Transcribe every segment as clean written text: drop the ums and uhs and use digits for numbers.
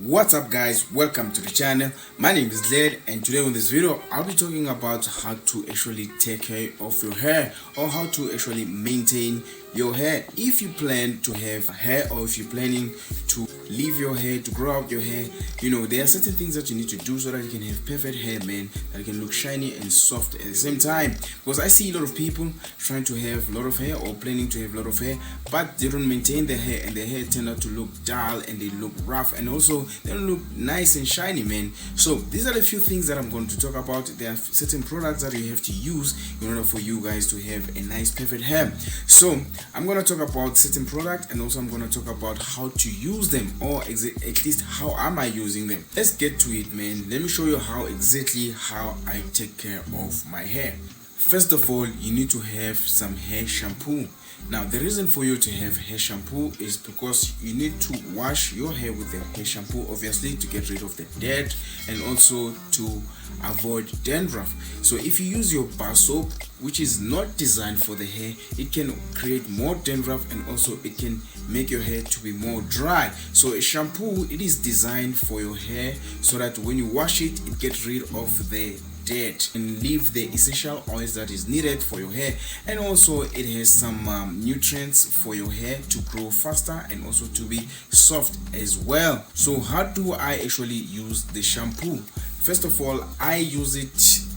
What's up guys, welcome to the channel. My name is Led, and today in this video I'll be talking about how to actually take care of your hair, or how to actually maintain your hair. If you plan to have hair, or if you're planning to leave your hair, to grow out your hair, there are certain things that you need to do so that you can have perfect hair, man, that can look shiny and soft at the same time. Because I see a lot of people trying to have a lot of hair or planning to have a lot of hair, but they don't maintain their hair, and their hair turn out to look dull and they look rough, and also they don't look nice and shiny, man. So these are the few things that I'm going to talk about. There are certain products that you have to use in order for you guys to have a nice perfect hair. So I'm going to talk about certain products, and also I'm going to talk about how to use them, or at least how am I using them. Let's get to it, man. Let me show you how I take care of my hair. First of all, you need to have some hair shampoo. Now, the reason for you to have hair shampoo is because you need to wash your hair with the hair shampoo, obviously, to get rid of the dirt and also to avoid dandruff. So if you use your bar soap, which is not designed for the hair, it can create more dandruff, and also it can make your hair to be more dry. So a shampoo, it is designed for your hair so that when you wash it, it gets rid of the dirt and leave the essential oils that is needed for your hair, and also it has some nutrients for your hair to grow faster and also to be soft as well. So how do I actually use the shampoo? First of all, I use it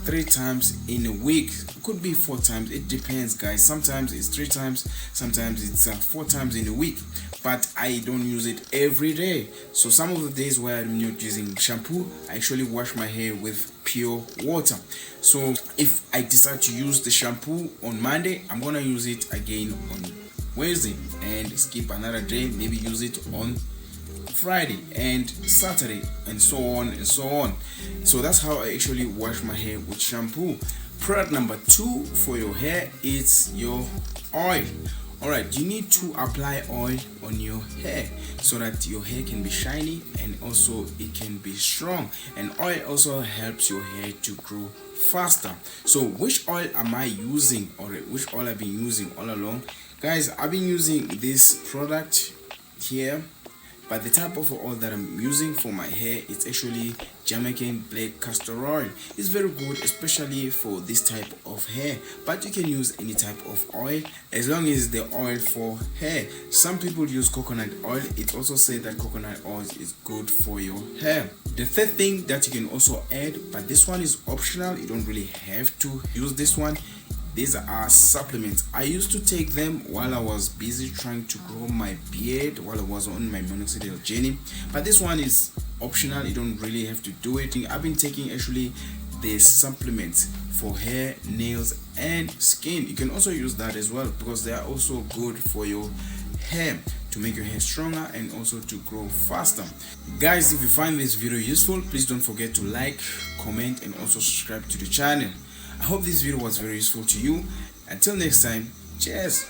3 times in a week. It could be 4 times, it depends, guys. Sometimes it's 3 times, sometimes it's 4 times in a week, but I don't use it every day. So some of the days where I'm not using shampoo, I actually wash my hair with pure water. So if I decide to use the shampoo on Monday, I'm gonna use it again on Wednesday and skip another day, maybe use it on Friday and Saturday, and so on and so on. So that's how I actually wash my hair with shampoo. Product number 2 for your hair is your oil. Alright, you need to apply oil on your hair so that your hair can be shiny and also it can be strong, and oil also helps your hair to grow faster. So which oil am I using, or which oil I've been using all along? Guys, I've been using this product here, but the type of oil that I'm using for my hair, it's actually Jamaican black castor oil. It's very good, especially for this type of hair, but you can use any type of oil as long as the oil for hair. Some people use coconut oil. It's also said that coconut oil is good for your hair. The third thing that you can also add, but this one is optional, you don't really have to use this one. These are supplements. I used to take them while I was busy trying to grow my beard, while I was on my minoxidil journey, but this one is optional, you don't really have to do it. I've been taking actually the supplements for hair, nails and skin. You can also use that as well, because they are also good for your hair, to make your hair stronger and also to grow faster. Guys, if you find this video useful, please don't forget to like, comment and also subscribe to the channel. I hope this video was very useful to you. Until next time, cheers.